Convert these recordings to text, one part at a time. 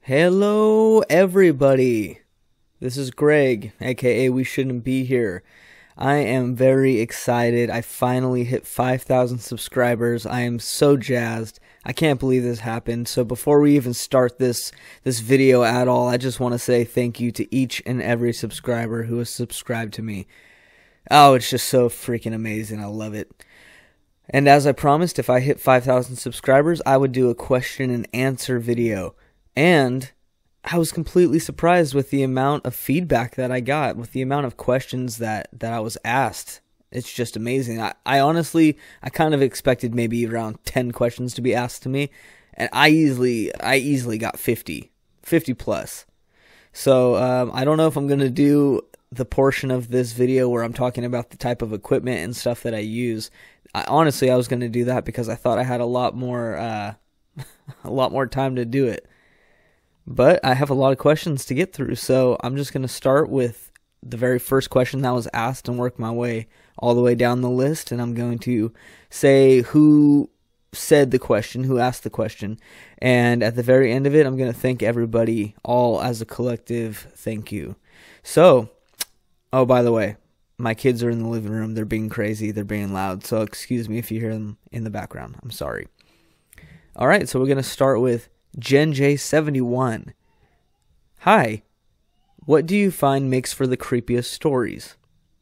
Hello, everybody. This is Greg, aka We Shouldn't Be Here. I am very excited. I finally hit 5,000 subscribers. I am so jazzed. I can't believe this happened. So before we even start this video at all, I just want to say thank you to each and every subscriber who has subscribed to me. Oh, it's just so freaking amazing. I love it. And as I promised, if I hit 5,000 subscribers, I would do a question and answer video. And I was completely surprised with the amount of feedback that I got, with the amount of questions that I was asked. It's just amazing. I honestly, I kind of expected maybe around 10 questions to be asked to me, and I easily got 50 plus. So I don't know if I'm going to do the portion of this video where I'm talking about the type of equipment and stuff that I use. Honestly, I was going to do that because I thought I had a lot more time to do it. But I have a lot of questions to get through, so I'm just going to start with the very first question that was asked and work my way all the way down the list, and I'm going to say who said the question, who asked the question, and at the very end of it, I'm going to thank everybody, all as a collective thank you. So, oh, by the way, my kids are in the living room. They're being crazy. They're being loud, so excuse me if you hear them in the background. I'm sorry. All right, so we're going to start with Jen J71. Hi, what do you find makes for the creepiest stories?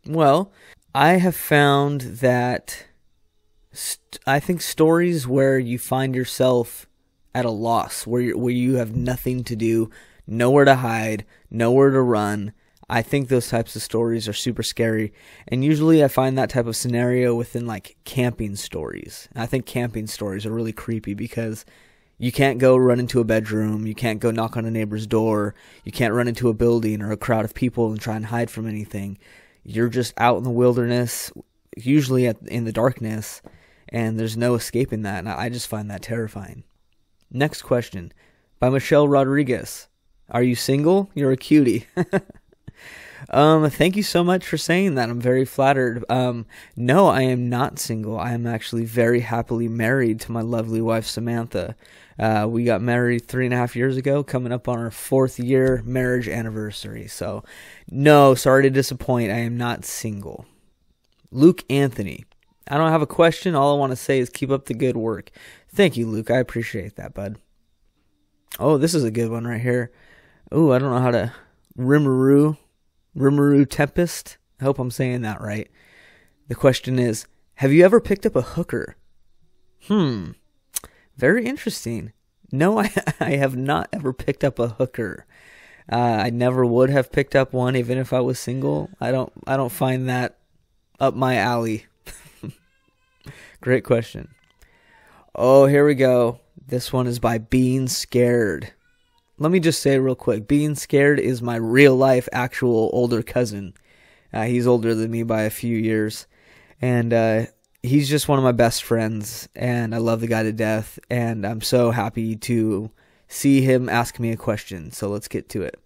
Well, I have found that I think stories where you find yourself at a loss, where you have nothing to do, nowhere to hide, nowhere to run. I think those types of stories are super scary, and usually I find that type of scenario within like camping stories. I think camping stories are really creepy because you can't go run into a bedroom, you can't go knock on a neighbor's door, you can't run into a building or a crowd of people and try and hide from anything. You're just out in the wilderness, usually in the darkness, and there's no escaping that, and I just find that terrifying. Next question, by Michelle Rodriguez. Are you single? You're a cutie. Thank you so much for saying that. I'm very flattered. No, I am not single. I am actually very happily married to my lovely wife, Samantha. We got married 3.5 years ago, coming up on our 4th year marriage anniversary. So, no, sorry to disappoint. I am not single. Luke Anthony. I don't have a question. All I want to say is keep up the good work. Thank you, Luke. I appreciate that, bud. Oh, this is a good one right here. Oh, I don't know how to... Rimuru Tempest. I hope I'm saying that right. The question is, have you ever picked up a hooker? Very interesting. No, I have not ever picked up a hooker. I never would have picked up one even if I was single. I don't find that up my alley. Great question. Oh, here we go. This one is by Being Scared. Let me just say real quick, Being Scared is my real life actual older cousin. He's older than me by a few years, and he's just one of my best friends, and I love the guy to death, and I'm so happy to see him ask me a question, so let's get to it.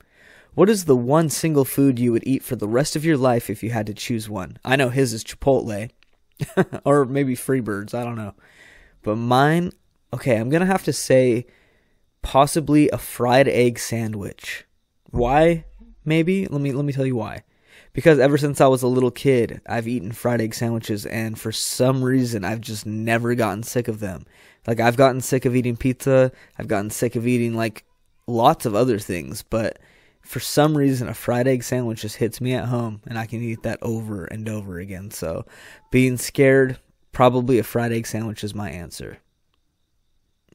What is the one single food you would eat for the rest of your life if you had to choose one? I know his is Chipotle, or maybe Freebirds, I don't know. But mine, okay, I'm going to have to say possibly a fried egg sandwich. Why? Maybe? Let me tell you why. Because ever since I was a little kid, I've eaten fried egg sandwiches, and for some reason, I've just never gotten sick of them. Like, I've gotten sick of eating pizza, I've gotten sick of eating, like, lots of other things, but for some reason, a fried egg sandwich just hits me at home, and I can eat that over and over again. So, Being Scared, probably a fried egg sandwich is my answer.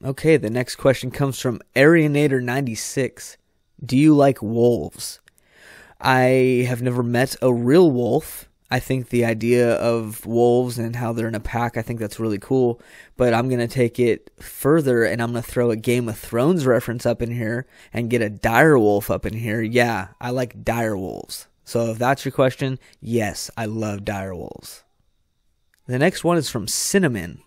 Okay, the next question comes from Arianator96. Do you like wolves? I have never met a real wolf. I think the idea of wolves and how they're in a pack, I think that's really cool. But I'm going to take it further, and I'm going to throw a Game of Thrones reference up in here and get a dire wolf up in here. Yeah, I like dire wolves. So if that's your question, yes, I love dire wolves. The next one is from Cinnamon.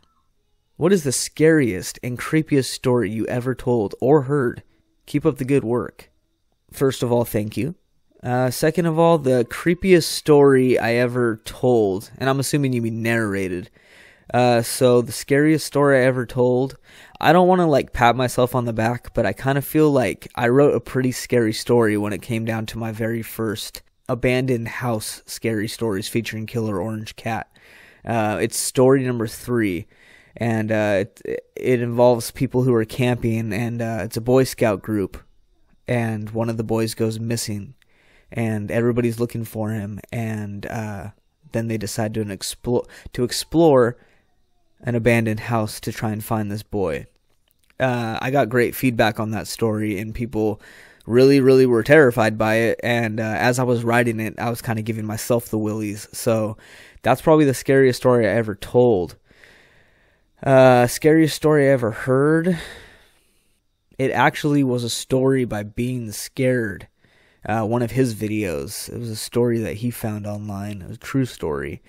What is the scariest and creepiest story you ever told or heard? Keep up the good work. First of all, thank you. Second of all, the creepiest story I ever told, and I'm assuming you mean narrated, So the scariest story I ever told, I don't want to like pat myself on the back, but I kind of feel like I wrote a pretty scary story when it came down to my very first abandoned house scary stories featuring Killer Orange Cat. It's story number 3, and it involves people who are camping, and it's a Boy Scout group, and one of the boys goes missing, and everybody's looking for him, and then they decide to explore an abandoned house to try and find this boy. I got great feedback on that story, and people really, really were terrified by it, and as I was writing it, I was kind of giving myself the willies, so that's probably the scariest story I ever told. Scariest story I ever heard, it actually was a story by Being Scared, one of his videos. It was a story that he found online. It was a true story.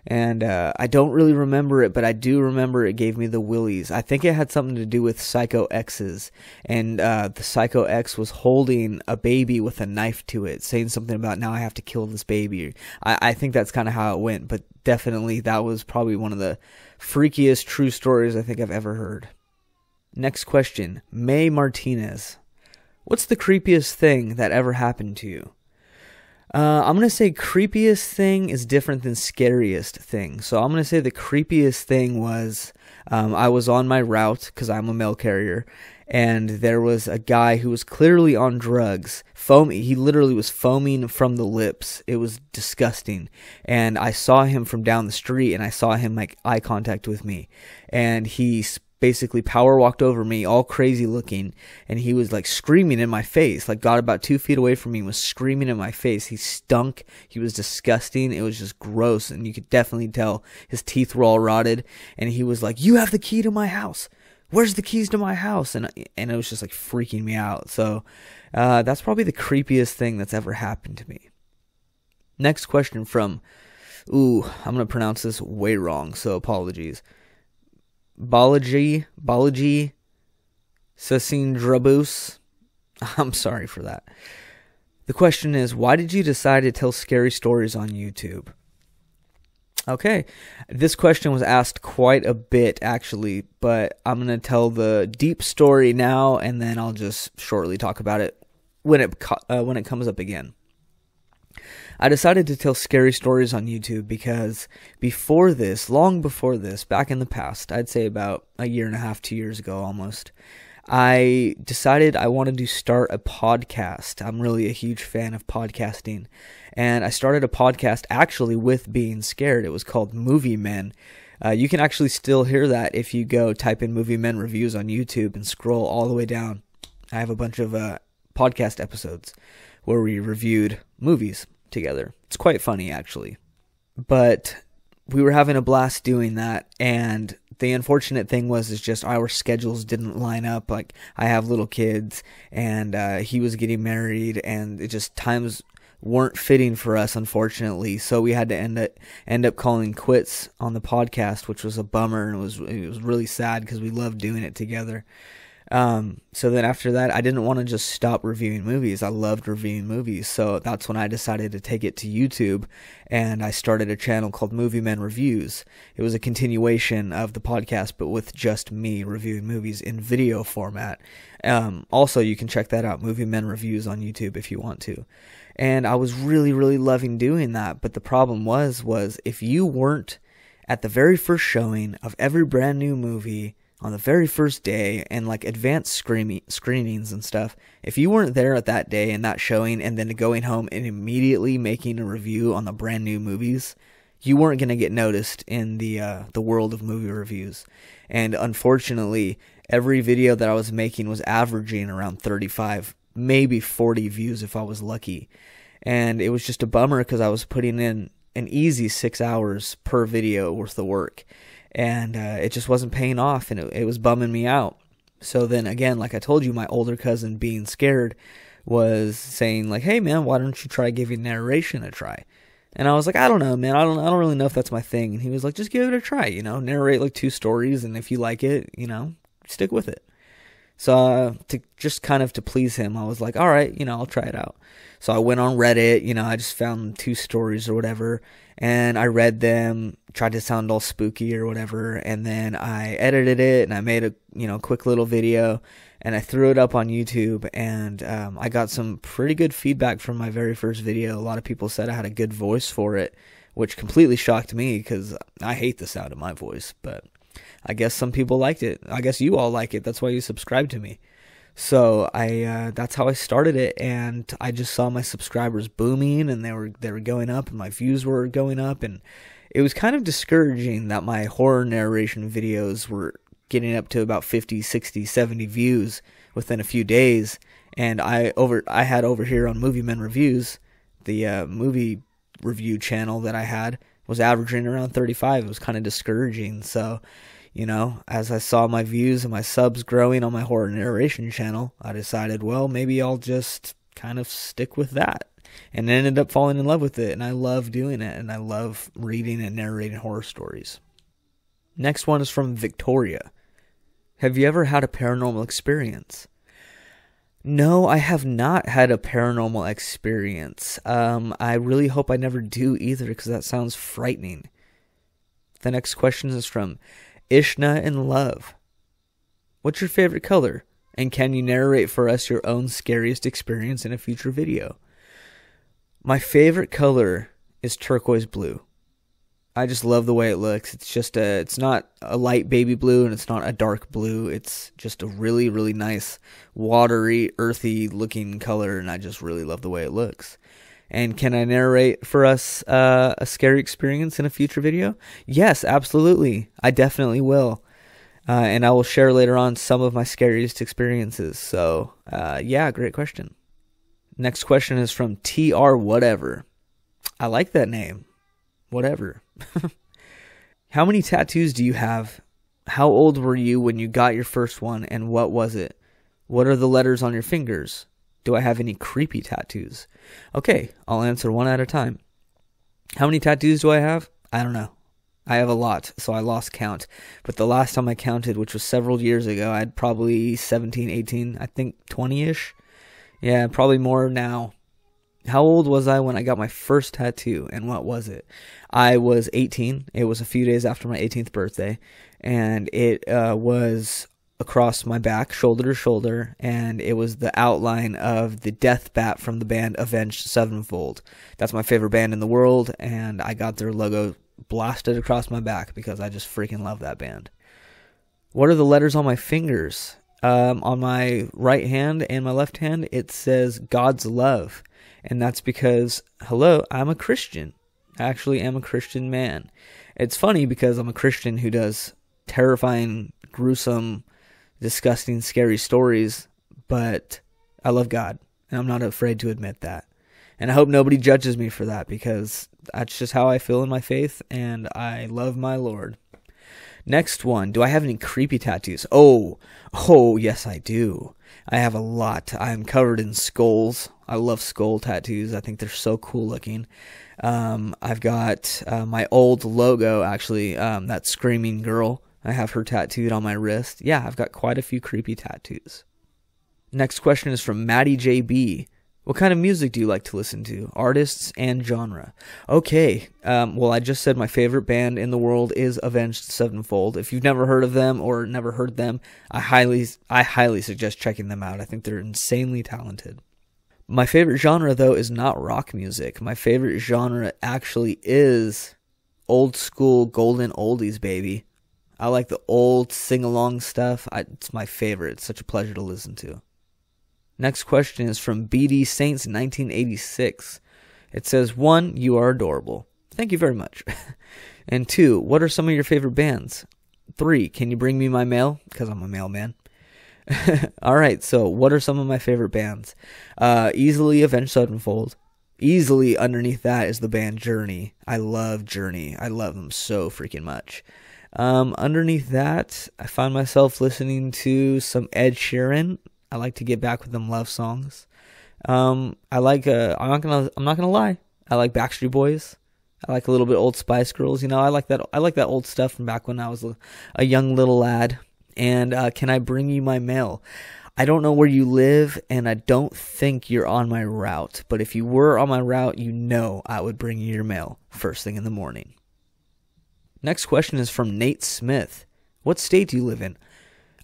And I don't really remember it, but I do remember it gave me the willies. I think it had something to do with Psycho X's. And the Psycho X was holding a baby with a knife to it, saying something about, now I have to kill this baby. I think that's kind of how it went, but definitely that was probably one of the freakiest true stories I think I've ever heard. Next question, May Martinez. What's the creepiest thing that ever happened to you? I'm going to say creepiest thing is different than scariest thing. So I'm going to say the creepiest thing was I was on my route because I'm a mail carrier, and there was a guy who was clearly on drugs. He literally was foaming from the lips. It was disgusting. And I saw him from down the street, and I saw him make eye contact with me. And he basically power walked over me, all crazy looking, and he was like screaming in my face, like got about 2 feet away from me and was screaming in my face. He stunk. He was disgusting. It was just gross, and you could definitely tell his teeth were all rotted, and he was like, "You have the key to my house. Where's the keys to my house?" And it was just like freaking me out. So that's probably the creepiest thing that's ever happened to me. Next question from, I'm going to pronounce this way wrong, so apologies. Balaji Sasindrabus. I'm sorry for that. The question is, why did you decide to tell scary stories on YouTube? Okay, this question was asked quite a bit actually, but I'm going to tell the deep story now, and then I'll just shortly talk about it when it comes up again. I decided to tell scary stories on YouTube because before this, long before this, back in the past, I'd say about a year and a half, 2 years ago almost, I decided I wanted to start a podcast. I'm really a huge fan of podcasting, and I started a podcast actually with Being Scared. It was called Movie Men. You can actually still hear that if you go type in Movie Men Reviews on YouTube and scroll all the way down. I have a bunch of podcast episodes where we reviewed movies together. It's quite funny actually, but we were having a blast doing that, and the unfortunate thing was just our schedules didn't line up. Like, I have little kids, and he was getting married, and it just times weren't fitting for us, unfortunately. So we had to end up calling quits on the podcast, which was a bummer, and it was really sad because we loved doing it together. So then after that, I didn't want to just stop reviewing movies. I loved reviewing movies. So that's when I decided to take it to YouTube, and I started a channel called moviemenreviews. It was a continuation of the podcast, but with just me reviewing movies in video format. Also, you can check that out, Movie Men Reviews on YouTube if you want to. And I was really, really loving doing that. But the problem was if you weren't at the very first showing of every brand new movie on the very first day, and like advanced screenings and stuff, if you weren't there at that day and that showing, and then going home and immediately making a review on the brand new movies, you weren't going to get noticed in the world of movie reviews. And unfortunately, every video that I was making was averaging around 35, maybe 40 views if I was lucky. And it was just a bummer because I was putting in an easy 6 hours per video worth of work. And it just wasn't paying off, and it was bumming me out. So then again, like I told you, my older cousin Being Scared was saying like, "Hey man, why don't you try giving narration a try?" And I was like, "I don't know, man. I don't really know if that's my thing." And he was like, "Just give it a try, narrate like 2 stories, and if you like it, stick with it." So to just kind of to please him, I was like, "All right, I'll try it out." So I went on Reddit, I just found 2 stories or whatever, and I read them, tried to sound all spooky or whatever, and then I edited it and I made a quick little video, and I threw it up on YouTube, and I got some pretty good feedback from my very first video. A lot of people said I had a good voice for it, which completely shocked me because I hate the sound of my voice, but I guess some people liked it. I guess you all like it. That's why you subscribe to me. So that's how I started it, and I just saw my subscribers booming, and they were going up, and my views were going up, and it was kind of discouraging that my horror narration videos were getting up to about 50, 60, 70 views within a few days, and I had over here on Moviemen Reviews, the movie review channel that I had, was averaging around 35. It was kind of discouraging. So, as I saw my views and my subs growing on my horror narration channel, I decided, well, maybe I'll just kind of stick with that. And I ended up falling in love with it, and I love doing it, and I love reading and narrating horror stories. Next one is from Victoria. Have you ever had a paranormal experience? No, I have not had a paranormal experience. I really hope I never do either, because that sounds frightening. The next question is from Ishna in Love. What's your favorite color? And can you narrate for us your own scariest experience in a future video? My favorite color is turquoise blue. I just love the way it looks. It's not a light baby blue, and it's not a dark blue. It's just a really, really nice, watery, earthy looking color, and I just really love the way it looks. And can I narrate for us a scary experience in a future video? Yes, absolutely. I definitely will. And I will share later on some of my scariest experiences. So, yeah, great question. Next question is from TR Whatever. I like that name. Whatever. How many tattoos do you have? How old were you when you got your first one, and what was it? What are the letters on your fingers? Do I have any creepy tattoos? Okay, I'll answer one at a time. How many tattoos do I have? I don't know. I have a lot, so I lost count. But the last time I counted, which was several years ago, I had probably 17, 18, I think 20-ish. Yeah, probably more now. How old was I when I got my first tattoo, and what was it? I was 18. It was a few days after my 18th birthday, and it was across my back, shoulder to shoulder, and it was the outline of the death bat from the band Avenged Sevenfold. That's my favorite band in the world, and I got their logo blasted across my back because I just freaking love that band. What are the letters on my fingers? On my right hand and my left hand, it says God's love. And that's because, hello, I'm a Christian. I actually am a Christian man. It's funny because I'm a Christian who does terrifying, gruesome, disgusting, scary stories, but I love God, and I'm not afraid to admit that. And I hope nobody judges me for that, because that's just how I feel in my faith, and I love my Lord. Next one, do I have any creepy tattoos? Oh, yes I do. I have a lot. I'm covered in skulls. I love skull tattoos. I think they're so cool looking. I've got my old logo, actually, that screaming girl. I have her tattooed on my wrist. Yeah, I've got quite a few creepy tattoos. Next question is from Maddie JB. What kind of music do you like to listen to? Artists and genre. Okay, well, I just said my favorite band in the world is Avenged Sevenfold. If you've never heard of them or never heard them, I highly suggest checking them out. I think they're insanely talented. My favorite genre, though, is not rock music. My favorite genre actually is old school golden oldies, baby. I like the old sing-along stuff. It's my favorite. It's such a pleasure to listen to. Next question is from BD Saints 1986. It says, 1, you are adorable. Thank you very much. And 2, what are some of your favorite bands? 3, can you bring me my mail? Because I'm a mailman. Alright, so what are some of my favorite bands? Easily Avenged Sevenfold. Easily underneath that is the band Journey. I love Journey. I love them so freaking much. Underneath that, I find myself listening to some Ed Sheeran. I like to get back with them love songs. I'm not gonna lie. I like Backstreet Boys. I like a little bit Old Spice Girls. I like that old stuff from back when I was a young little lad. And can I bring you my mail? I don't know where you live, and I don't think you're on my route. But if you were on my route, you know I would bring you your mail first thing in the morning. Next question is from Nate Smith. What state do you live in?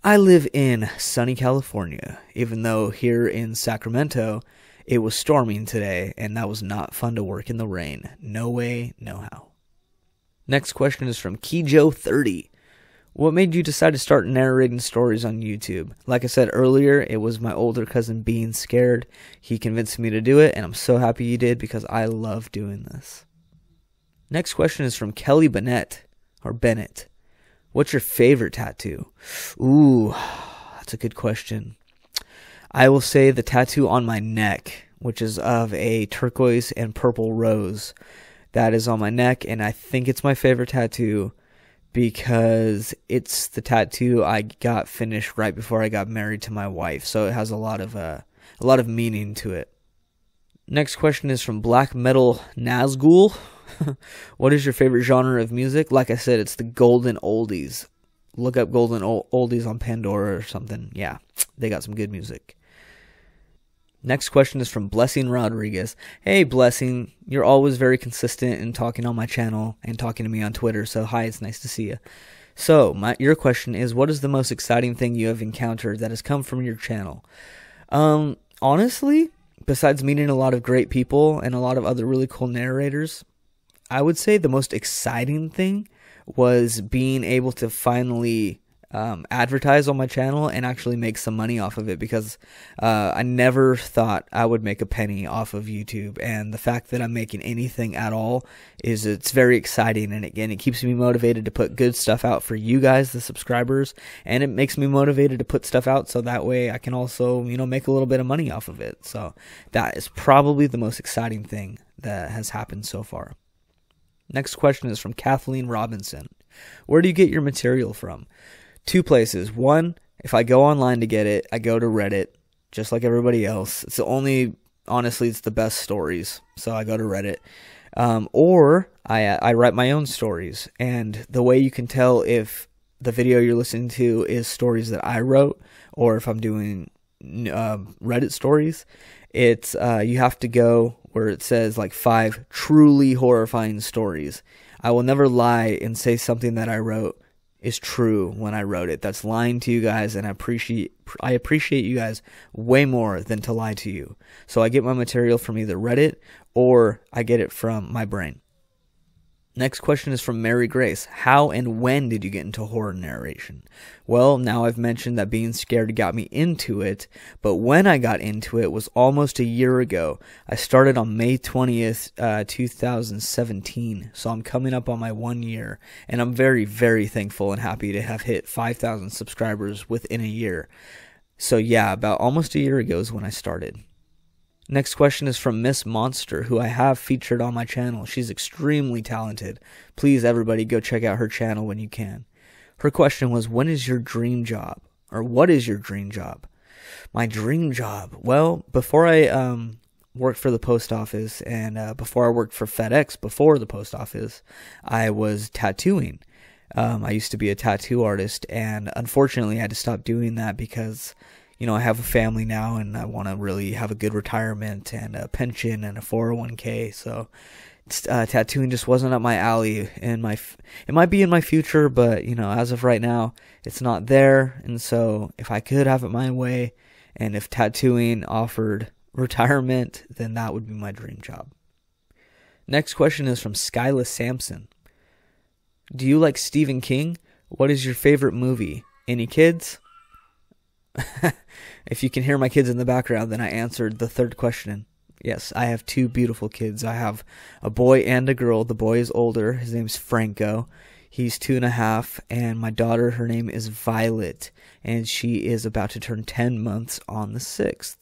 I live in sunny California, even though here in Sacramento, it was storming today, and that was not fun to work in the rain. No way, no how. Next question is from Kijo30. What made you decide to start narrating stories on YouTube? Like I said earlier, it was my older cousin being scared. He convinced me to do it, and I'm so happy he did because I love doing this. Next question is from Kelly Bennett. What's your favorite tattoo? Ooh, that's a good question. I will say the tattoo on my neck, which is of a turquoise and purple rose. That is on my neck, and I think it's my favorite tattoo because it's the tattoo I got finished right before I got married to my wife. So it has a lot of meaning to it. Next question is from Black Metal Nazgul. What is your favorite genre of music? Like I said, it's the golden oldies. Look up golden oldies on Pandora or something. Yeah, they got some good music. Next question is from Blessing Rodriguez. Hey, Blessing, you're always very consistent in talking on my channel and talking to me on Twitter, so hi, it's nice to see you. So, your question is, what is the most exciting thing you have encountered that has come from your channel? Honestly, besides meeting a lot of great people and a lot of other really cool narrators, I would say the most exciting thing was being able to finally advertise on my channel and actually make some money off of it, because I never thought I would make a penny off of YouTube, and the fact that I'm making anything at all it's very exciting, and again, it keeps me motivated to put good stuff out for you guys, the subscribers, and it makes me motivated to put stuff out so that way I can also, make a little bit of money off of it. So that is probably the most exciting thing that has happened so far. Next question is from Kathleen Robinson. Where do you get your material from? 2 places. One, if I go online to get it, I go to Reddit, just like everybody else. Honestly, it's the best stories, so I go to Reddit. Or I write my own stories, and the way you can tell if the video you're listening to is stories that I wrote, or if I'm doing Reddit stories, it's you have to go where it says like 5 truly horrifying stories. I will never lie and say something that I wrote is true when I wrote it. That's lying to you guys, and I appreciate you guys way more than to lie to you. So I get my material from either Reddit or I get it from my brain. Next question is from Mary Grace. How and when did you get into horror narration? Well, now I've mentioned that being scared got me into it, but when I got into it was almost a year ago. I started on May 20th, 2017, so I'm coming up on my 1 year, and I'm very, very thankful and happy to have hit 5,000 subscribers within a year. So yeah, about almost a year ago is when I started. Next question is from Miss Monster, who I have featured on my channel. She's extremely talented. Please, everybody, go check out her channel when you can. Her question was, when is your dream job? Or what is your dream job? My dream job? Well, before I worked for the post office, and before I worked for FedEx, before the post office, I was tattooing. I used to be a tattoo artist, and unfortunately I had to stop doing that because I have a family now, and I want to really have a good retirement and a pension and a 401k. So tattooing just wasn't up my alley. And it might be in my future, but as of right now, it's not there. And so if I could have it my way, and if tattooing offered retirement, then that would be my dream job. Next question is from Skyla Sampson. Do you like Stephen King? What is your favorite movie? Any kids? If you can hear my kids in the background, then I answered the third question. Yes, I have 2 beautiful kids. I have a boy and a girl. The boy is older. His name's Franco. He's 2.5. And my daughter, her name is Violet, and she is about to turn 10 months on the 6th.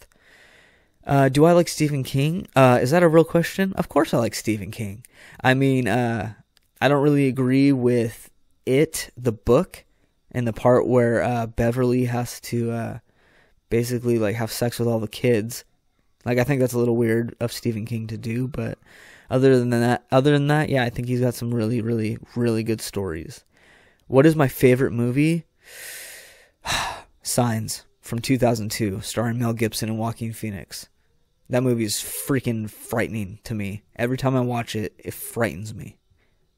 Do I like Stephen King? Is that a real question? Of course I like Stephen King. I mean, I don't really agree with the book, and the part where Beverly has to basically have sex with all the kids. I think that's a little weird of Stephen King to do, but other than that, yeah, I think he's got some really, really, really good stories. What is my favorite movie? Signs. from 2002, starring Mel Gibson and Joaquin Phoenix. That movie is freaking frightening to me. Every time I watch it, it frightens me.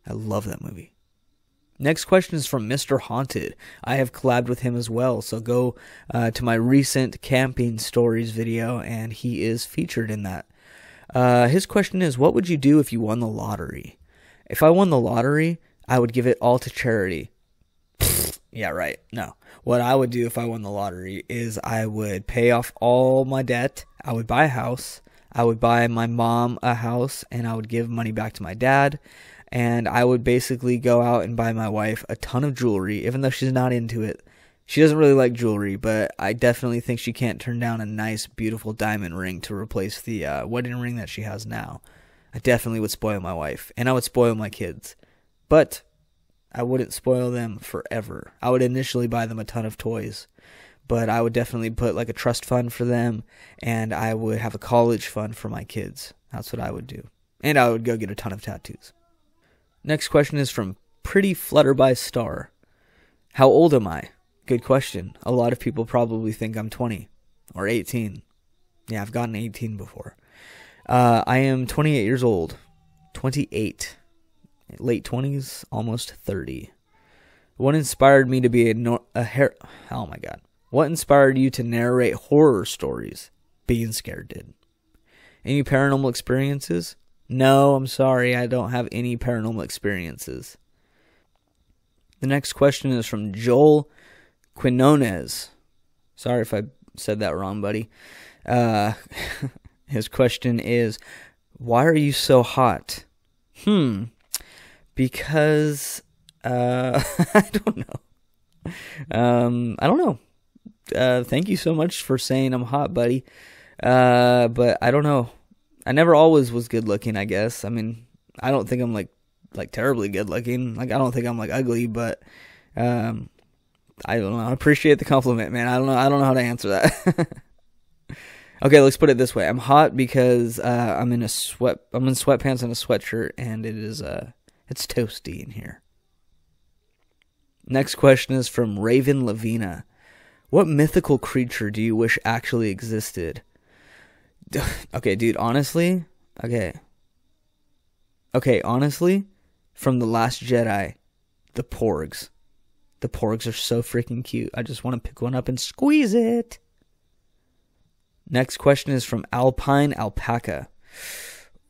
I love that movie. Next question is from Mr. Haunted. I have collabed with him as well, so go to my recent camping stories video, and he is featured in that. His question is, what would you do if you won the lottery? If I won the lottery, I would give it all to charity. Yeah, right. No. What I would do if I won the lottery is I would pay off all my debt. I would buy a house. I would buy my mom a house, and I would give money back to my dad. And I would basically go out and buy my wife a ton of jewelry, even though she's not into it. She doesn't really like jewelry, but I definitely think she can't turn down a nice, beautiful diamond ring to replace the wedding ring that she has now. I definitely would spoil my wife, and I would spoil my kids. But I wouldn't spoil them forever. I would initially buy them a ton of toys, but I would definitely put like a trust fund for them, and I would have a college fund for my kids. That's what I would do. And I would go get a ton of tattoos. Next question is from Pretty Flutterby Star. How old am I? Good question. A lot of people probably think I'm 20 or 18. Yeah, I've gotten 18 before. I am 28 years old. 28. Late 20s, almost 30. What inspired me to be oh my god. What inspired you to narrate horror stories? Being scared did. Any paranormal experiences? No, I'm sorry, I don't have any paranormal experiences. The next question is from Joel Quinones. Sorry if I said that wrong, buddy. His question is, why are you so hot? Because, I don't know. I don't know. Thank you so much for saying I'm hot, buddy. But I don't know. I never always was good looking, I guess. I mean, I don't think I'm like terribly good looking. Like, I don't think I'm like ugly, but, I don't know. I appreciate the compliment, man. I don't know how to answer that. Okay, let's put it this way. I'm hot because, I'm in sweatpants and a sweatshirt, and it's toasty in here. Next question is from Raven Lavina. What mythical creature do you wish actually existed? Okay, dude, honestly, honestly, from The Last Jedi, the Porgs. The Porgs are so freaking cute. I just want to pick one up and squeeze it. Next question is from Alpine Alpaca.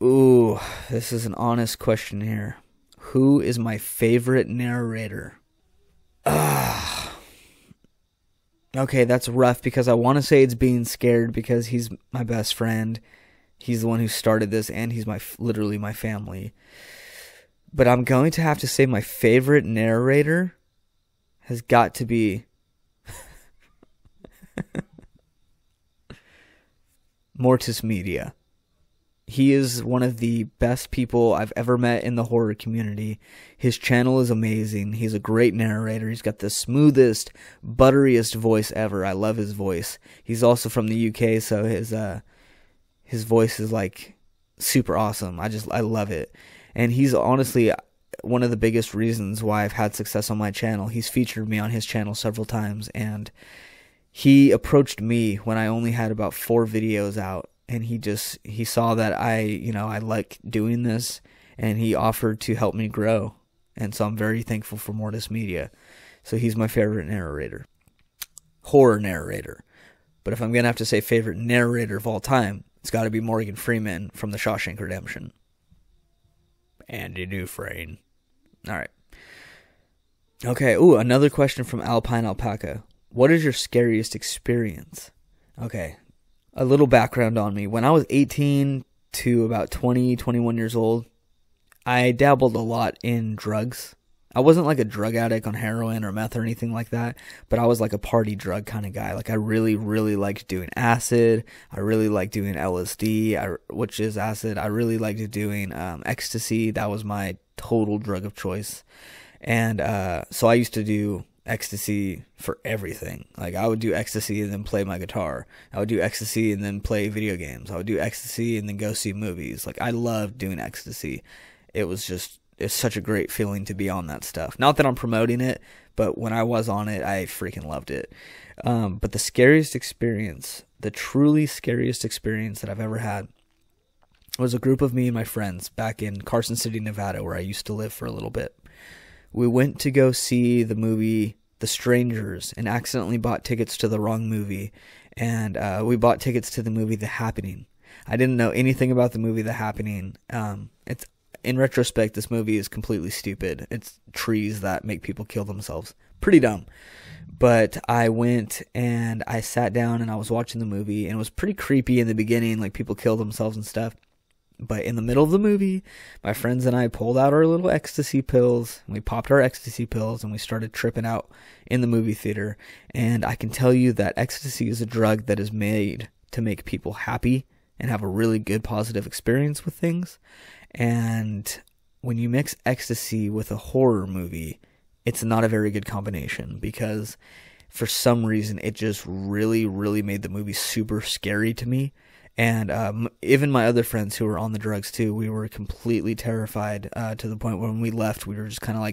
Ooh, this is an honest question here. Who is my favorite narrator? Okay, that's rough because I want to say it's Being Scared because he's my best friend. He's the one who started this, and he's literally my family. But I'm going to have to say my favorite narrator has got to be Mortis Media. He is one of the best people I've ever met in the horror community. His channel is amazing. He's a great narrator. He's got the smoothest, butteriest voice ever. I love his voice. He's also from the UK, so his voice is like super awesome. I love it. And he's honestly one of the biggest reasons why I've had success on my channel. He's featured me on his channel several times, and he approached me when I only had about 4 videos out. And he saw that I like doing this, and he offered to help me grow. And so I'm very thankful for Mortis Media. So he's my favorite narrator. Horror narrator. But if I'm going to have to say favorite narrator of all time, it's got to be Morgan Freeman from The Shawshank Redemption. Andy Dufresne. All right. Okay, another question from Alpine Alpaca. What is your scariest experience? Okay. A little background on me. When I was 18 to about 20, 21 years old, I dabbled a lot in drugs. I wasn't like a drug addict on heroin or meth or anything like that, but I was like a party drug kind of guy. Like I really, really liked doing acid. I really liked doing LSD, which is acid. I really liked doing ecstasy. That was my total drug of choice. And so I used to do ecstasy for everything. Like I would do ecstasy and then play my guitar. I would do ecstasy and then play video games. I would do ecstasy and then go see movies. Like I loved doing ecstasy. It's such a great feeling to be on that stuff. Not that I'm promoting it, but when I was on it, I freaking loved it. But the scariest experience, the truly scariest experience that I've ever had, was a group of me and my friends back in Carson City, Nevada, where I used to live for a little bit. We went to go see the movie The Strangers and accidentally bought tickets to the wrong movie. And we bought tickets to the movie The Happening. I didn't know anything about the movie The Happening. It's in retrospect, this movie is completely stupid. It's trees that make people kill themselves. Pretty dumb. But I went and I sat down and I was watching the movie, and it was pretty creepy in the beginning, like people kill themselves and stuff. But in the middle of the movie, my friends and I pulled out our little ecstasy pills, and we popped our ecstasy pills, and we started tripping out in the movie theater. And I can tell you that ecstasy is a drug that is made to make people happy and have a really good positive experience with things. And when you mix ecstasy with a horror movie, it's not a very good combination, because for some reason it just really, really made the movie super scary to me. And even my other friends who were on the drugs too, we were completely terrified to the point where when we left, we were just kind of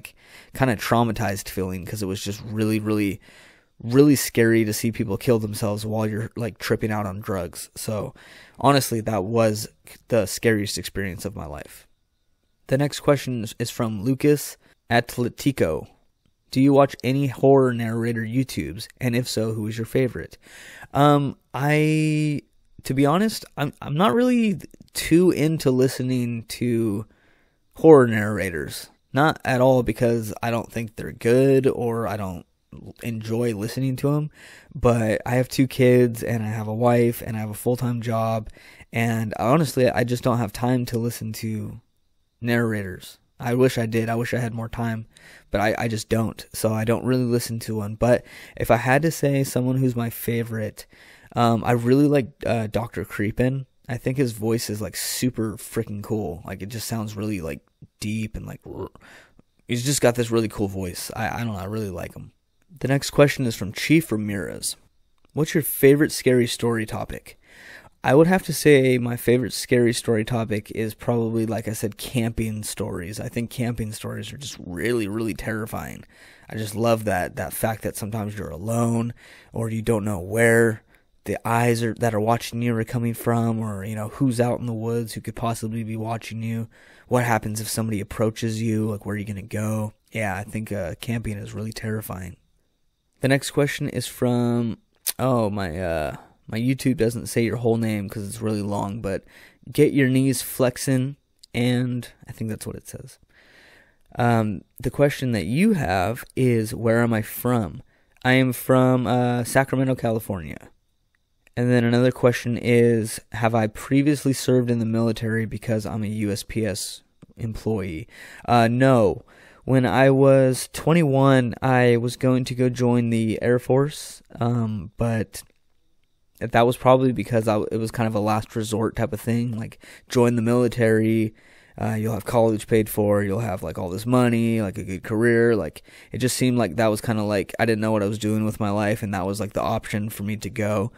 traumatized feeling, because it was just really, really, really scary to see people kill themselves while you're like tripping out on drugs. So honestly, that was the scariest experience of my life. The next question is from Lucas Atletico. Do you watch any horror narrator YouTubes? And if so, who is your favorite? To be honest, I'm not really too into listening to horror narrators. Not at all because I don't think they're good or I don't enjoy listening to them. But I have 2 kids and I have a wife and I have a full-time job. And honestly, I just don't have time to listen to narrators. I wish I did. I wish I had more time. But I just don't. So I don't really listen to one. But if I had to say someone who's my favorite, I really like Dr. Creepin. I think his voice is like super freaking cool. Like it just sounds really like deep and like he's just got this really cool voice. I don't know. I really like him. The next question is from Chief Ramirez. What's your favorite scary story topic? I would have to say my favorite scary story topic is probably, like I said, camping stories. I think camping stories are just really, really terrifying. I just love that fact that sometimes you're alone or you don't know where the eyes that are watching you are coming from, or who's out in the woods who could possibly be watching you. What happens if somebody approaches you? Like, where are you gonna go? Yeah, I think camping is really terrifying. The next question is from my YouTube doesn't say your whole name because it's really long, but Get Your Knees Flexin', and I think that's what it says. The question that you have is, where am I from? I am from Sacramento, California. And then another question is, have I previously served in the military because I'm a USPS employee? No. When I was 21, I was going to go join the Air Force, but that was probably because it was kind of a last resort type of thing. Like, join the military, you'll have college paid for, you'll have like all this money, like a good career. Like, it just seemed like that was kind of like, I didn't know what I was doing with my life, and that was like the option for me to go.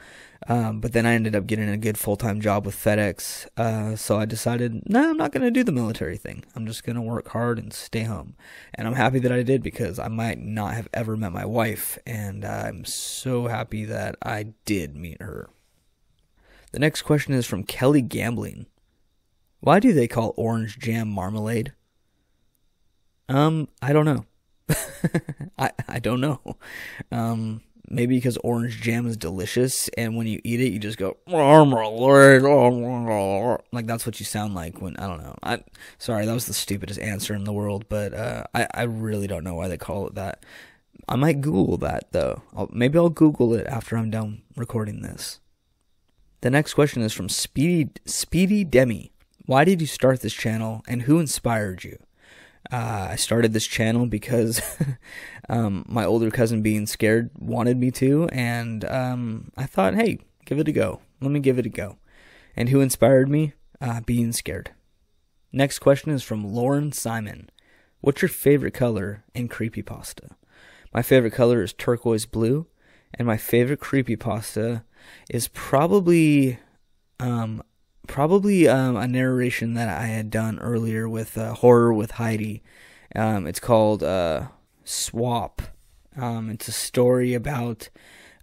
But then I ended up getting a good full-time job with FedEx, so I decided, no, I'm not going to do the military thing. I'm just going to work hard and stay home. And I'm happy that I did, because I might not have ever met my wife, and I'm so happy that I did meet her. The next question is from Kelly Gambling. Why do they call Orange Jam Marmalade? I don't know. I don't know. Maybe because orange jam is delicious, and when you eat it, you just go, marmalade, like that's what you sound like when, I don't know. Sorry, that was the stupidest answer in the world, but I really don't know why they call it that. I might Google that, though. Maybe I'll Google it after I'm done recording this. The next question is from Speedy Demi. Why did you start this channel, and who inspired you? I started this channel because my older cousin, being scared, wanted me to, and I thought, hey, give it a go. Let me give it a go. And who inspired me? Being scared. Next question is from Lauren Simon. What's your favorite color in creepypasta? My favorite color is turquoise blue, and my favorite creepypasta is probably a narration that I had done earlier with Horror with Heidi. It's called Swap. It's a story about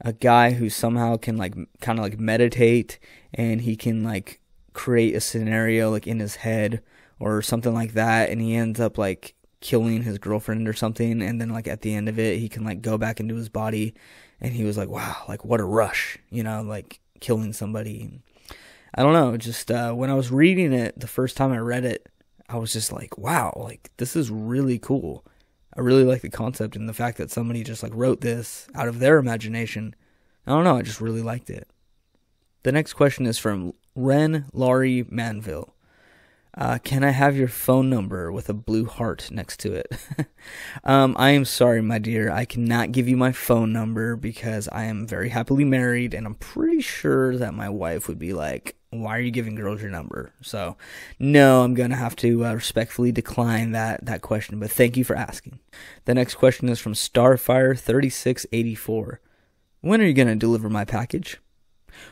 a guy who somehow can like kind of like meditate, and he can like create a scenario like in his head or something like that, and he ends up like killing his girlfriend or something, and then like at the end of it he can like go back into his body, and he was like, wow, like what a rush, like killing somebody. I don't know, just when I was reading it the first time I read it, I was just like, wow, like this is really cool. I really like the concept and the fact that somebody just like wrote this out of their imagination. I don't know, I just really liked it. The next question is from Ren Laurie Manville. Can I have your phone number with a blue heart next to it? I am sorry, my dear. I cannot give you my phone number because I am very happily married, and I'm pretty sure that my wife would be like, why are you giving girls your number? So, no, I'm going to have to respectfully decline that question, but thank you for asking. The next question is from Starfire3684. When are you going to deliver my package?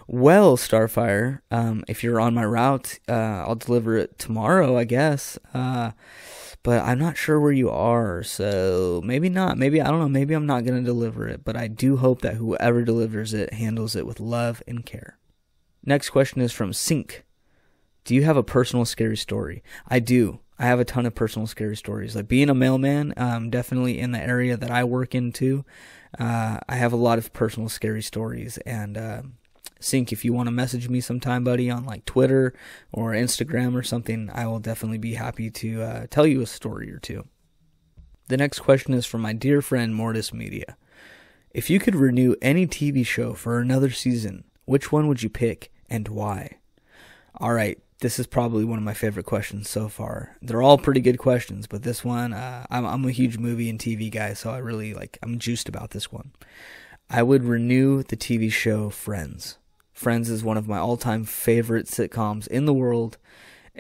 Well, Starfire, if you're on my route, I'll deliver it tomorrow, I guess. But I'm not sure where you are, so maybe not. Maybe, I don't know, maybe I'm not going to deliver it, but I do hope that whoever delivers it handles it with love and care. Next question is from Sync. Do you have a personal scary story? I do. I have a ton of personal scary stories. Like being a mailman, definitely in the area that I work in too, I have a lot of personal scary stories, and Sync, if you want to message me sometime, buddy, on like Twitter or Instagram or something, I will definitely be happy to tell you a story or two. The next question is from my dear friend Mortis Media. If you could renew any TV show for another season, which one would you pick and why? All right, this is probably one of my favorite questions so far. They're all pretty good questions, but this one, I'm a huge movie and TV guy, so I'm juiced about this one. I would renew the TV show Friends. Friends is one of my all-time favorite sitcoms in the world,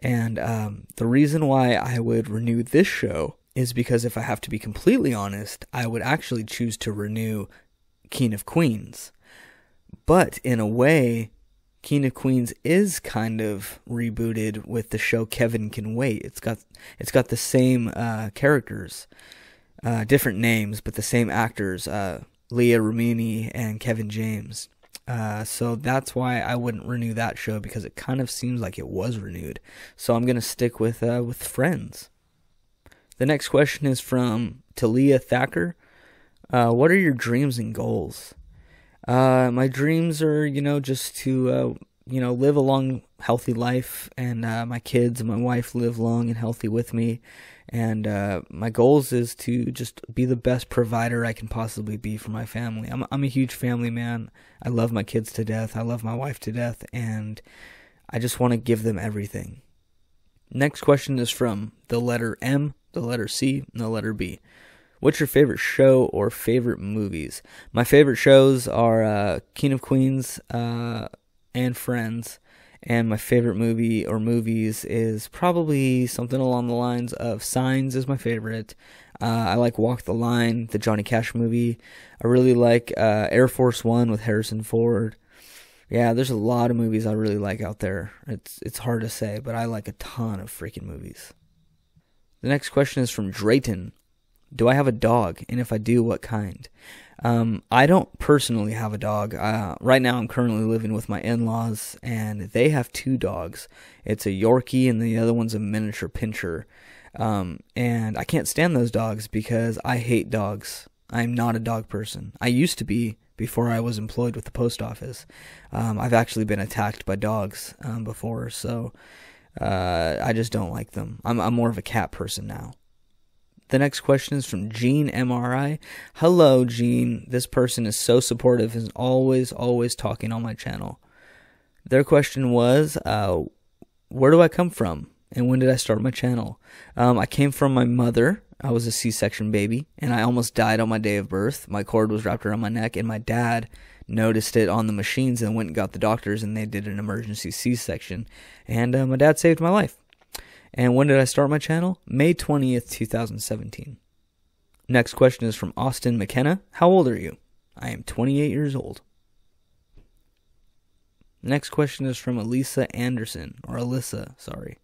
and the reason why I would renew this show is because if I have to be completely honest, I would actually choose to renew King of Queens. But in a way, King of Queens is kind of rebooted with the show Kevin Can Wait. It's got the same characters, different names, but the same actors, Leah Remini and Kevin James. So that's why I wouldn't renew that show, because it kind of seems like it was renewed. So I'm going to stick with Friends. The next question is from Talia Thacker. What are your dreams and goals? My dreams are, just to, live a long, healthy life, and my kids and my wife live long and healthy with me. And my goals is to just be the best provider I can possibly be for my family. I'm a huge family man. I love my kids to death. I love my wife to death, and I just want to give them everything. Next question is from the letter M, the letter C, and the letter B. What's your favorite show or favorite movies? My favorite shows are King of Queens and Friends. And my favorite movie or movies is probably something along the lines of Signs is my favorite. I like Walk the Line, the Johnny Cash movie. I really like Air Force One with Harrison Ford. Yeah, there's a lot of movies I really like out there. It's hard to say, but I like a ton of freaking movies. The next question is from Drayton. Do I have a dog? And if I do, what kind? I don't personally have a dog. Right now I'm currently living with my in-laws, and they have 2 dogs. It's a Yorkie and the other one's a miniature pinscher. And I can't stand those dogs because I hate dogs. I'm not a dog person. I used to be before I was employed with the post office. I've actually been attacked by dogs before, so I just don't like them. I'm more of a cat person now. The next question is from Gene MRI. Hello, Gene. This person is so supportive and always talking on my channel. Their question was, where do I come from? And when did I start my channel? I came from my mother. I was a C-section baby, and I almost died on my day of birth. My cord was wrapped around my neck, and my dad noticed it on the machines and went and got the doctors, and they did an emergency C-section. And my dad saved my life. And when did I start my channel? May 20th, 2017. Next question is from Austin McKenna. How old are you? I am 28 years old. Next question is from Alyssa Anderson, or Alyssa, sorry.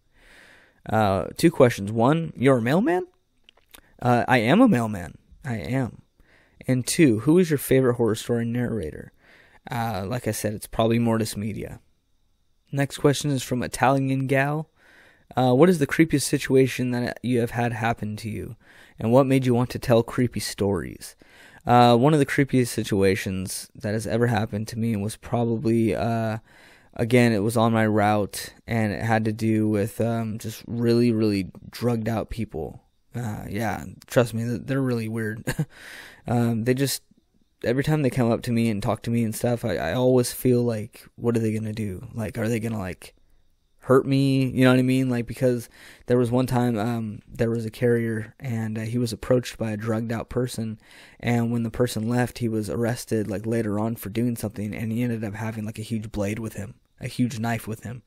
2 questions. 1, you're a mailman? I am a mailman. I am. And 2, who is your favorite horror story narrator? Like I said, it's probably Mortis Media. Next question is from Italian Gal. What is the creepiest situation that you have had happen to you? And what made you want to tell creepy stories? One of the creepiest situations that has ever happened to me was probably, again, it was on my route, and it had to do with just really, really drugged out people. Yeah, trust me, they're really weird. They just, every time they come up to me and talk to me and stuff, I always feel like, what are they going to do? Like, are they going to, like, hurt me? You know what I mean? Like, because there was one time, there was a carrier, and he was approached by a drugged out person, and when the person left, he was arrested, like, later on for doing something, and he ended up having, like, a huge blade with him, a huge knife with him.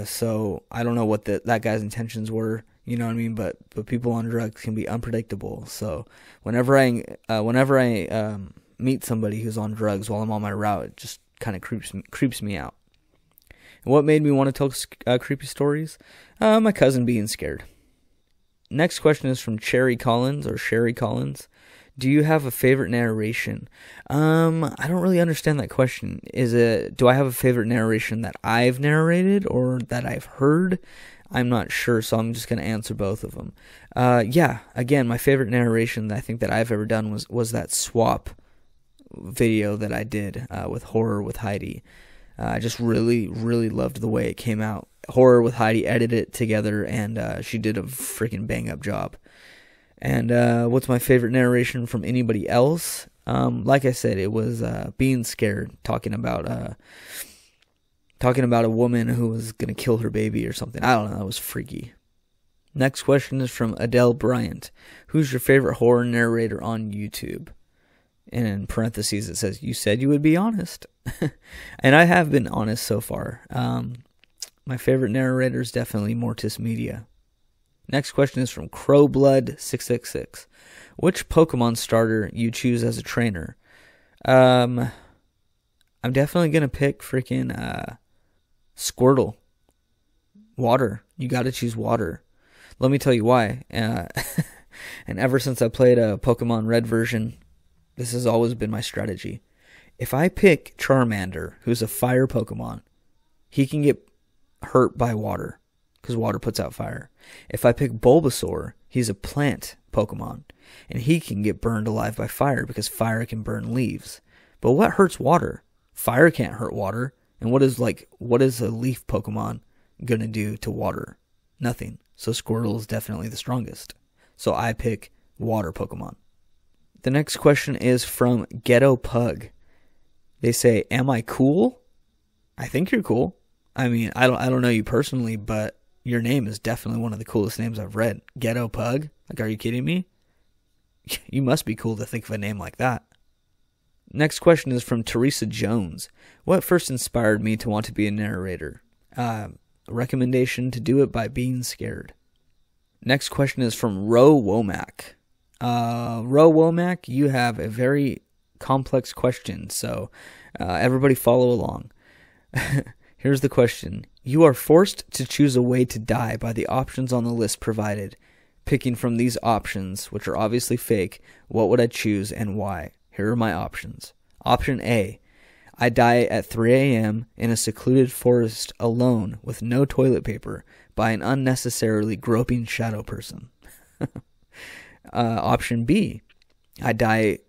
So I don't know what that guy's intentions were, you know what I mean? But people on drugs can be unpredictable. So whenever I meet somebody who's on drugs while I'm on my route, it just kind of creeps me out. And what made me want to tell creepy stories? My cousin being scared. Next question is from Sherry Collins. Do you have a favorite narration? I don't really understand that question. Do I have a favorite narration that I've narrated or that I've heard? I'm not sure, so I'm just going to answer both of them. Yeah, again, my favorite narration that I think that I've ever done was that swap video that I did with Horror with Heidi. I just really, really loved the way it came out. Horror with Heidi edited it together, and she did a freaking bang-up job. And what's my favorite narration from anybody else? Like I said, it was being scared, talking about a woman who was gonna kill her baby or something. I don't know. That was freaky. Next question is from Adele Bryant. Who's your favorite horror narrator on YouTube? And in parentheses it says, you said you would be honest. And I have been honest so far. My favorite narrator is definitely Mortis Media. Next question is from Crowblood666. Which Pokemon starter you choose as a trainer? I'm definitely going to pick freaking Squirtle. Water. You got to choose water. Let me tell you why. And ever since I played a Pokemon Red version, this has always been my strategy. If I pick Charmander, who's a fire Pokemon, he can get hurt by water, because water puts out fire. If I pick Bulbasaur, he's a plant Pokemon, and he can get burned alive by fire, because fire can burn leaves. But what hurts water? Fire can't hurt water. And what is a leaf Pokemon gonna do to water? Nothing. So Squirtle is definitely the strongest. So I pick water Pokemon. The next question is from Ghetto Pug. They say, am I cool? I think you're cool. I mean, I don't know you personally, but your name is definitely one of the coolest names I've read. Ghetto Pug? Like, are you kidding me? You must be cool to think of a name like that. Next question is from Teresa Jones. What first inspired me to want to be a narrator? A recommendation to do it by being scared. Next question is from Ro Womack. Ro Womack, you have a very complex question, so everybody follow along. Here's the question. You are forced to choose a way to die by the options on the list provided. Picking from these options, which are obviously fake, what would I choose and why? Here are my options. Option A. I die at 3 a.m. in a secluded forest alone with no toilet paper by an unnecessarily groping shadow person. Option B. I die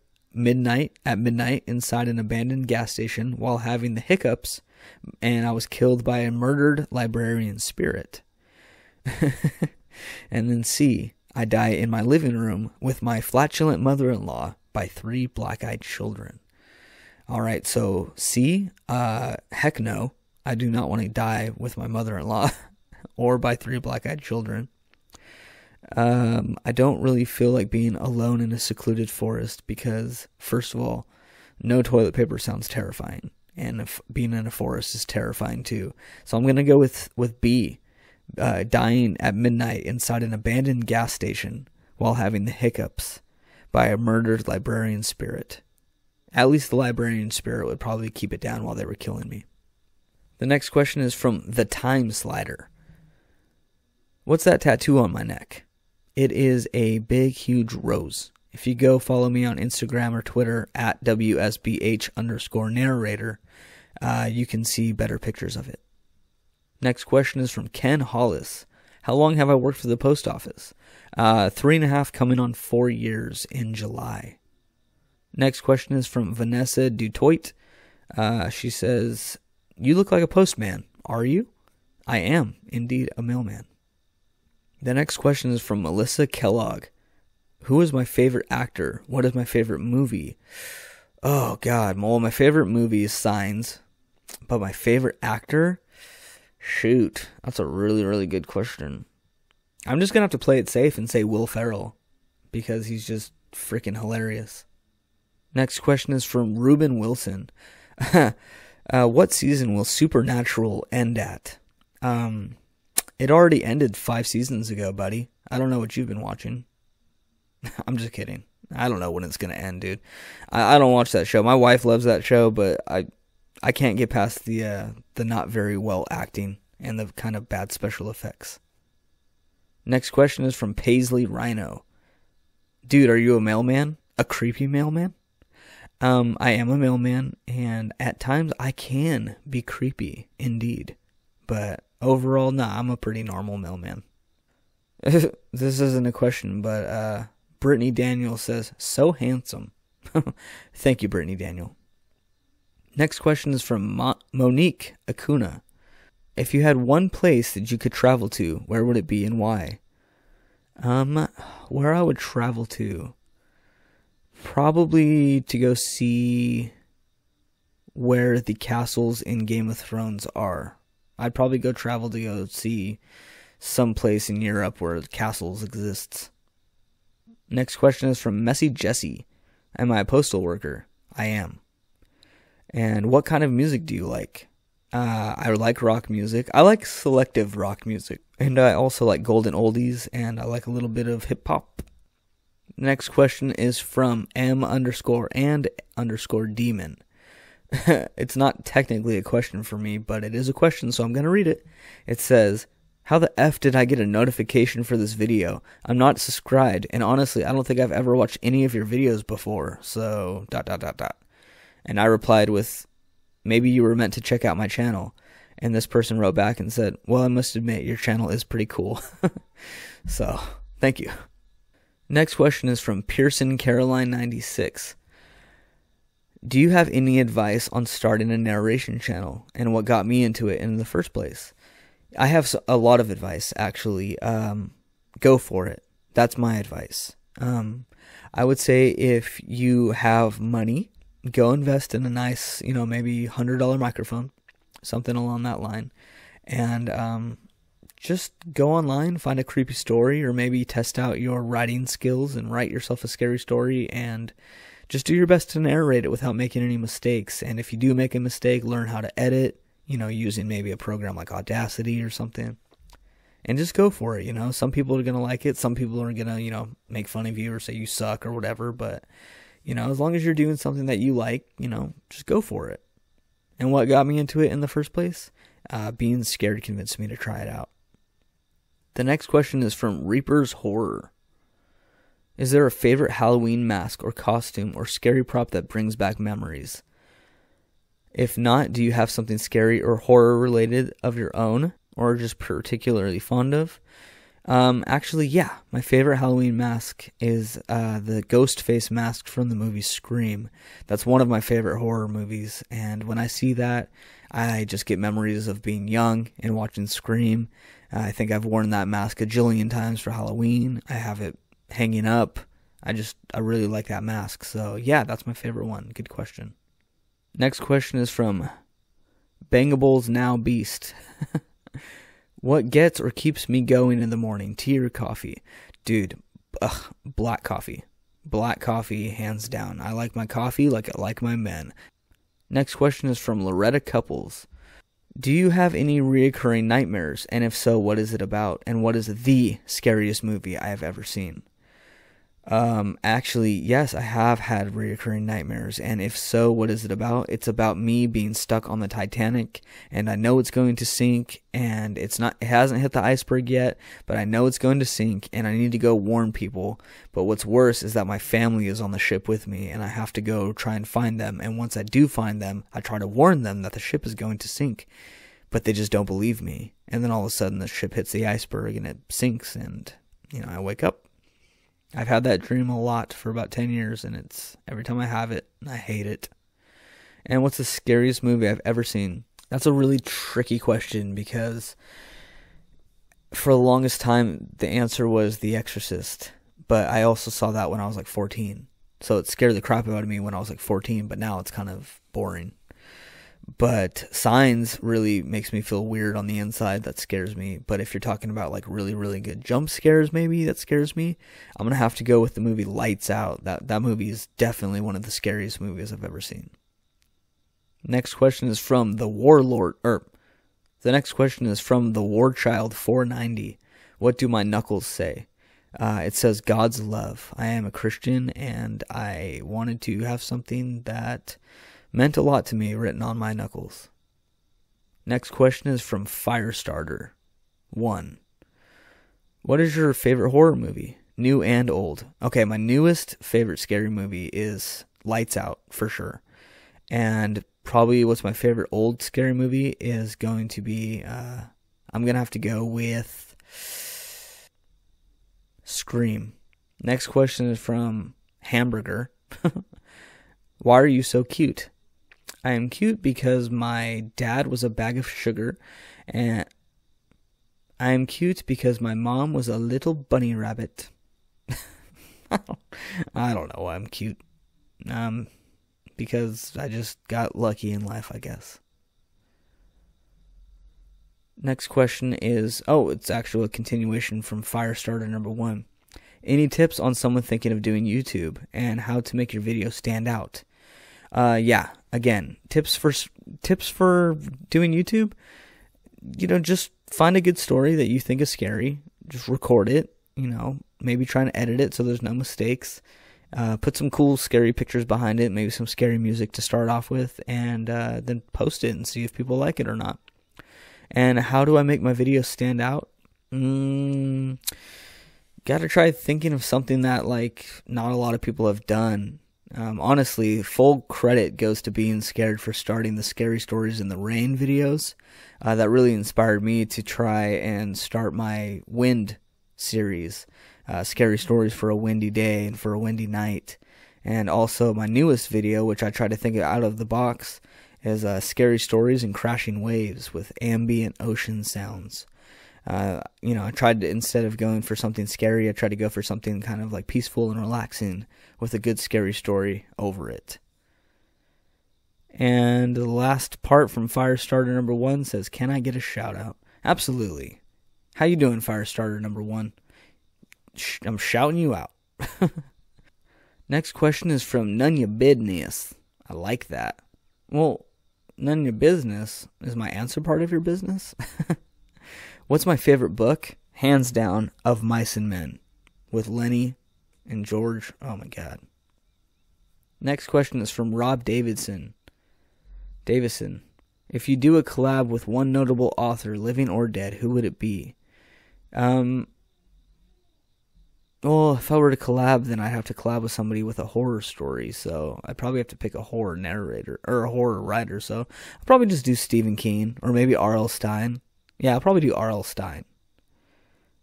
at midnight inside an abandoned gas station while having the hiccups, and I was killed by a murdered librarian spirit. And then C. I die in my living room with my flatulent mother-in-law by 3 black-eyed children. Alright, so C. Heck no. I do not want to die with my mother-in-law or by 3 black-eyed children. I don't really feel like being alone in a secluded forest because, first of all, no toilet paper sounds terrifying. And if being in a forest is terrifying too. So I'm going to go with B. Dying at midnight inside an abandoned gas station while having the hiccups by a murdered librarian spirit. At least the librarian spirit would probably keep it down while they were killing me. The next question is from The Time Slider. What's that tattoo on my neck? It is a big, huge rose. If you go follow me on Instagram or Twitter at WSBH_narrator, you can see better pictures of it. Next question is from Ken Hollis. How long have I worked for the post office? 3.5 coming on 4 years in July. Next question is from Vanessa Dutoit. She says, you look like a postman. Are you? I am indeed a mailman. The next question is from Melissa Kellogg. Who is my favorite actor? What is my favorite movie? Oh, God. Well, my favorite movie is Signs. But my favorite actor? Shoot. That's a really, really good question. I'm just going to have to play it safe and say Will Ferrell. Because he's just freaking hilarious. Next question is from Ruben Wilson. What season will Supernatural end at? It already ended 5 seasons ago, buddy. I don't know what you've been watching. I'm just kidding. I don't know when it's going to end, dude. I don't watch that show. My wife loves that show, but I can't get past the not very well acting and the kind of bad special effects. Next question is from Paisley Rhino. Dude, are you a mailman? A creepy mailman? I am a mailman, and at times I can be creepy, indeed. But overall, nah, I'm a pretty normal mailman. This isn't a question, but Brittany Daniel says, so handsome. Thank you, Brittany Daniel. Next question is from Monique Acuna. If you had one place that you could travel to, where would it be and why? Where I would travel to? Probably to go see where the castles in Game of Thrones are. I'd probably go travel to go see some place in Europe where castles exists. Next question is from Messy Jesse. Am I a postal worker? I am. And what kind of music do you like? I like rock music. I like selective rock music. And I also like golden oldies, and I like a little bit of hip hop. Next question is from M_and_demon. It's not technically a question for me, but it is a question, so I'm going to read it. It says, how the F did I get a notification for this video? I'm not subscribed, and honestly, I don't think I've ever watched any of your videos before, so ... And I replied with, maybe you were meant to check out my channel. And this person wrote back and said, well, I must admit, your channel is pretty cool. So, thank you. Next question is from Pearson Caroline 96. Do you have any advice on starting a narration channel and what got me into it in the first place? I have a lot of advice, actually. Go for it. That's my advice. I would say if you have money, go invest in a nice, maybe $100 microphone, something along that line, and just go online, find a creepy story, or maybe test out your writing skills and write yourself a scary story, and just do your best to narrate it without making any mistakes. And if you do make a mistake, learn how to edit, using maybe a program like Audacity or something, and just go for it. Some people are going to like it. Some people are going to, make fun of you or say you suck or whatever, but as long as you're doing something that you like, just go for it. And what got me into it in the first place? Being scared convinced me to try it out. The next question is from Reaper's Horror. Is there a favorite Halloween mask or costume or scary prop that brings back memories? If not, do you have something scary or horror related of your own or just particularly fond of? Actually, yeah. My favorite Halloween mask is the ghost face mask from the movie Scream. That's one of my favorite horror movies, and when I see that, I just get memories of being young and watching Scream. I think I've worn that mask a jillion times for Halloween. I have it hanging up. I really like that mask. So yeah, that's my favorite one. Good question. Next question is from Bangables Now Beast. What gets or keeps me going in the morning? Tea or coffee? Dude, black coffee. Black coffee, hands down. I like my coffee like I like my men. Next question is from Loretta Couples. Do you have any reoccurring nightmares? And if so, what is it about? And what is the scariest movie I have ever seen? Actually, yes, I have had reoccurring nightmares, and if so, what is it about? It's about me being stuck on the Titanic, and I know it's going to sink, and it hasn't hit the iceberg yet, but I know it's going to sink, and I need to go warn people. But what's worse is that my family is on the ship with me, and I have to go try and find them, and once I do find them, I try to warn them that the ship is going to sink, but they just don't believe me, and then all of a sudden the ship hits the iceberg, and it sinks, and, I wake up. I've had that dream a lot for about 10 years, and it's every time I have it, I hate it. And what's the scariest movie I've ever seen? That's a really tricky question, because for the longest time, the answer was The Exorcist. But I also saw that when I was like 14. So it scared the crap out of me when I was like 14, but now it's kind of boring. But Signs really makes me feel weird on the inside. That scares me. But if you're talking about like really, really good jump scares, maybe that scares me, I'm going to have to go with the movie Lights Out. That movie is definitely one of the scariest movies I've ever seen. Next question is from the next question is from the War Child 490. What do my knuckles say? It says God's love. I am a Christian, and I wanted to have something that meant a lot to me written on my knuckles. Next question is from Firestarter 1. What is your favorite horror movie? New and old. Okay, my newest favorite scary movie is Lights Out, for sure. And probably what's my favorite old scary movie is going to be, I'm going to have to go with Scream. Next question is from Hamburger. Why are you so cute? I am cute because my dad was a bag of sugar, and I am cute because my mom was a little bunny rabbit. I don't know why I'm cute. Because I just got lucky in life, I guess. Next question is, it's actually a continuation from Firestarter number 1. Any tips on someone thinking of doing YouTube and how to make your video stand out? Again, tips for doing YouTube. Just find a good story that you think is scary. Just record it. Maybe try and edit it so there's no mistakes. Put some cool, scary pictures behind it. Maybe some scary music to start off with, and then post it and see if people like it or not. And how do I make my videos stand out? Gotta try thinking of something that not a lot of people have done. Honestly, full credit goes to Being Scared for starting the Scary Stories in the Rain videos. That really inspired me to try and start my wind series. Scary Stories for a windy day and for a windy night. And also my newest video, which I try to think out of the box, is Scary Stories and Crashing Waves with ambient ocean sounds. I tried to, instead of going for something scary, I tried to go for something kind of like peaceful and relaxing with a good scary story over it. And the last part from Firestarter number 1 says, can I get a shout out? Absolutely. How you doing, Firestarter number 1? I'm shouting you out. Next question is from None Ya Business. I like that. Well, none ya business. Is my answer part of your business? What's my favorite book? Hands down, Of Mice and Men, with Lenny and George. Oh my god. Next question is from Rob Davison. If you do a collab with one notable author, living or dead, who would it be? Well, if I were to collab, then I'd have to collab with somebody with a horror story, so I'd probably have to pick a horror narrator, or a horror writer, so I'll probably just do Stephen King, or maybe R.L. Stine. Yeah, I'll probably do R.L. Stine.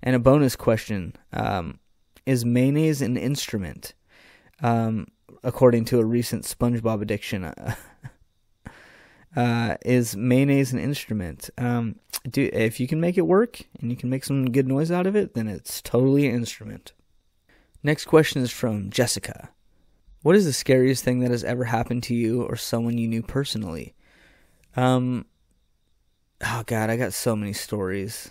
And a bonus question, is mayonnaise an instrument? According to a recent SpongeBob addiction, is mayonnaise an instrument? If you can make it work, and you can make some good noise out of it, then it's totally an instrument. Next question is from Jessica. What is the scariest thing that has ever happened to you or someone you knew personally? Oh god, I got so many stories.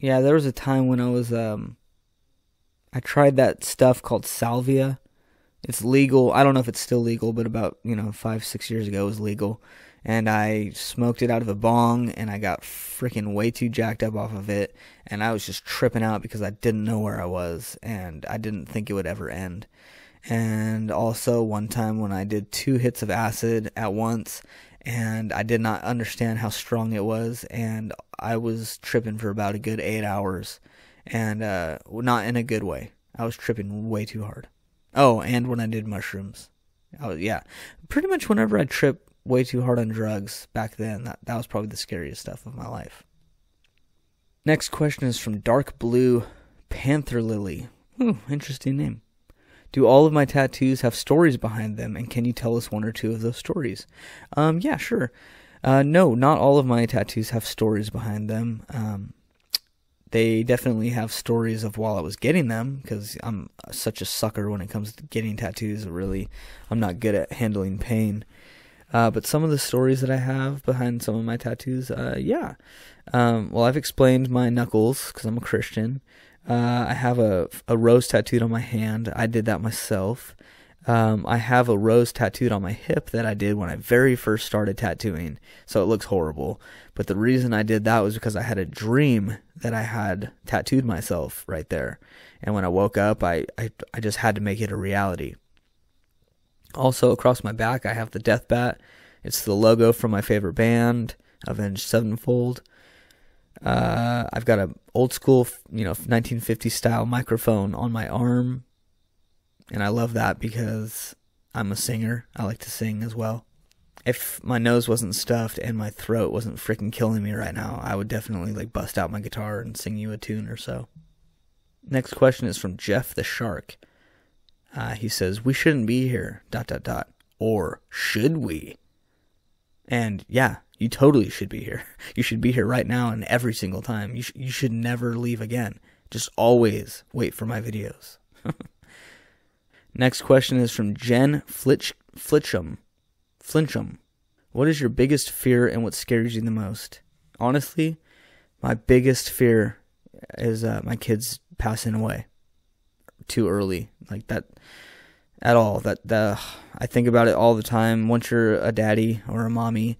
Yeah, there was a time when I was, I tried that stuff called salvia. It's legal. I don't know if it's still legal, but about, 5-6 years ago it was legal. and I smoked it out of a bong, and I got freaking way too jacked up off of it, and I was just tripping out because I didn't know where I was, and I didn't think it would ever end. And also one time when I did 2 hits of acid at once, and I did not understand how strong it was, and I was tripping for about a good 8 hours, and not in a good way. I was tripping way too hard. Oh, and when I did mushrooms. Pretty much whenever I trip way too hard on drugs back then, that was probably the scariest stuff of my life. Next question is from Dark Blue Panther Lily. Ooh, interesting name. Do all of my tattoos have stories behind them, and can you tell us 1 or 2 of those stories? Yeah, sure. No, not all of my tattoos have stories behind them. They definitely have stories of while I was getting them, because I'm such a sucker when it comes to getting tattoos. I'm not good at handling pain. But some of the stories that I have behind some of my tattoos, yeah. Well, I've explained my knuckles, because I'm a Christian. I have a rose tattooed on my hand. I did that myself. I have a rose tattooed on my hip that I did when I very first started tattooing, so it looks horrible. But the reason I did that was because I had a dream that I had tattooed myself right there. And when I woke up, I just had to make it a reality. Also, across my back, I have the death bat. It's the logo from my favorite band, Avenged Sevenfold. I've got a old school, 1950s style microphone on my arm, and I love that because I'm a singer. I like to sing as well. If my nose wasn't stuffed and my throat wasn't freaking killing me right now, I would definitely bust out my guitar and sing you a tune or so. Next question is from Jeff the Shark. He says, "We shouldn't be here, ... Or should we?" And yeah, you totally should be here. You should be here right now and every single time. You should never leave again. Just always wait for my videos. Next question is from Jen Flitcham. What is your biggest fear and what scares you the most? Honestly, my biggest fear is my kids passing away too early. Like that at all. I think about it all the time. Once you're a daddy or a mommy,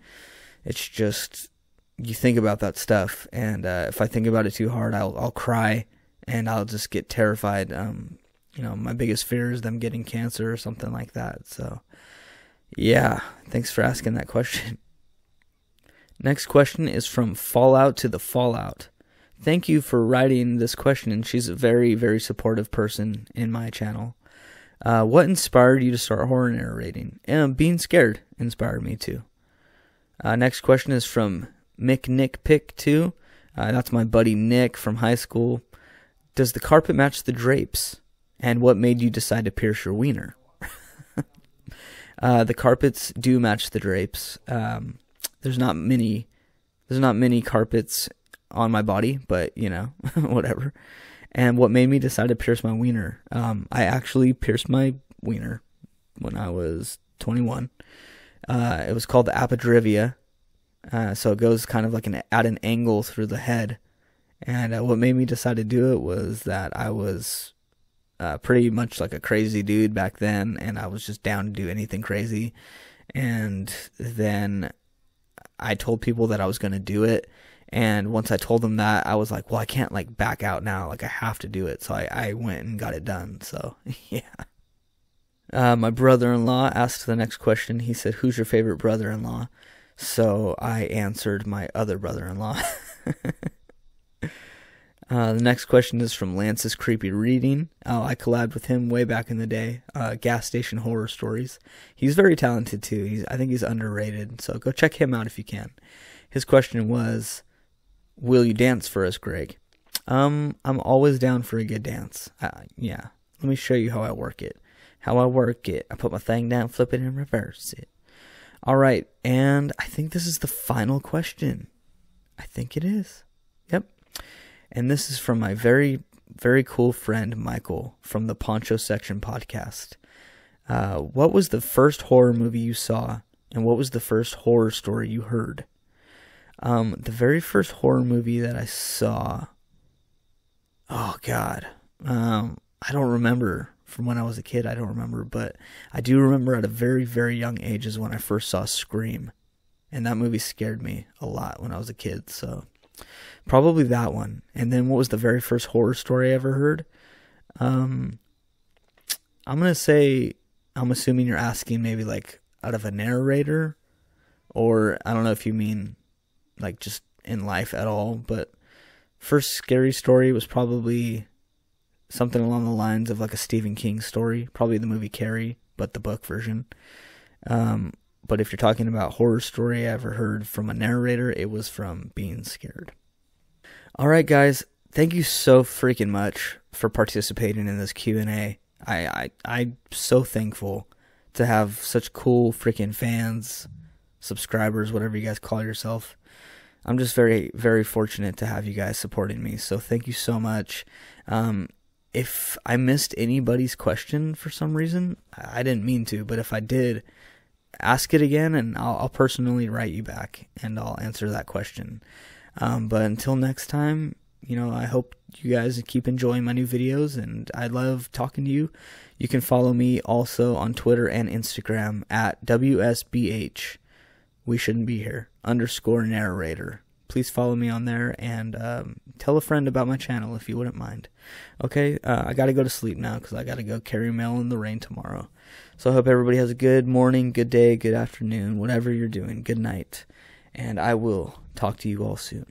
it's just, you think about that stuff, and if I think about it too hard, I'll cry, and I'll just get terrified. My biggest fear is them getting cancer or something like that. So, yeah, thanks for asking that question. Next question is from Fallout to the Fallout. Thank you for writing this question, and she's a very, very supportive person in my channel. What inspired you to start horror narrating? Being scared inspired me too. Next question is from McNickPick2. That's my buddy Nick from high school. Does the carpet match the drapes? And what made you decide to pierce your wiener? The carpets do match the drapes. There's not many carpets on my body, but whatever. And what made me decide to pierce my wiener? I actually pierced my wiener when I was 21. It was called the apodrivia. So it goes kind of like at an angle through the head. And what made me decide to do it was that I was pretty much like a crazy dude back then, and I was just down to do anything crazy. And then I told people that I was going to do it. And once I told them that, I was like, well, I can't back out now. I have to do it. So I went and got it done. So, yeah. My brother-in-law asked the next question. He said, who's your favorite brother-in-law? So I answered my other brother-in-law. The next question is from Lance's Creepy Reading. Oh, I collabed with him way back in the day. Gas Station Horror Stories. He's very talented too. I think he's underrated. So go check him out if you can. His question was, will you dance for us, Greg? I'm always down for a good dance. Yeah. Let me show you how I work it. I put my thing down, flip it, and reverse it. All right, and I think this is the final question. I think it is. Yep. And this is from my very, very cool friend, Michael, from the Poncho Section podcast. What was the first horror movie you saw, and what was the first horror story you heard? The very first horror movie that I saw, oh God, I don't remember. From when I was a kid, I don't remember, but I do remember at a very, very young age is when I first saw Scream. and that movie scared me a lot when I was a kid. So probably that one. And then what was the very first horror story I ever heard? I'm gonna say, I'm assuming you're asking maybe like out of a narrator, or I don't know if you mean like just in life at all, but first scary story was probably something along the lines of like a Stephen King story, probably the movie Carrie, but the book version. But if you're talking about horror story I ever heard from a narrator, it was from being scared. All right, guys, thank you so freaking much for participating in this Q&A. I'm so thankful to have such cool freaking fans, subscribers, whatever you guys call yourself. I'm just very, very fortunate to have you guys supporting me. So thank you so much. If I missed anybody's question for some reason, I didn't mean to, but if I did, ask it again and I'll personally write you back and I'll answer that question. But until next time, I hope you guys keep enjoying my new videos, and I love talking to you. You can follow me also on Twitter and Instagram at WSBH. We shouldn't be here _narrator. Please follow me on there, and tell a friend about my channel if you wouldn't mind. Okay, I gotta go to sleep now because I gotta go carry mail in the rain tomorrow. So I hope everybody has a good morning, good day, good afternoon, whatever you're doing. Good night, and I will talk to you all soon.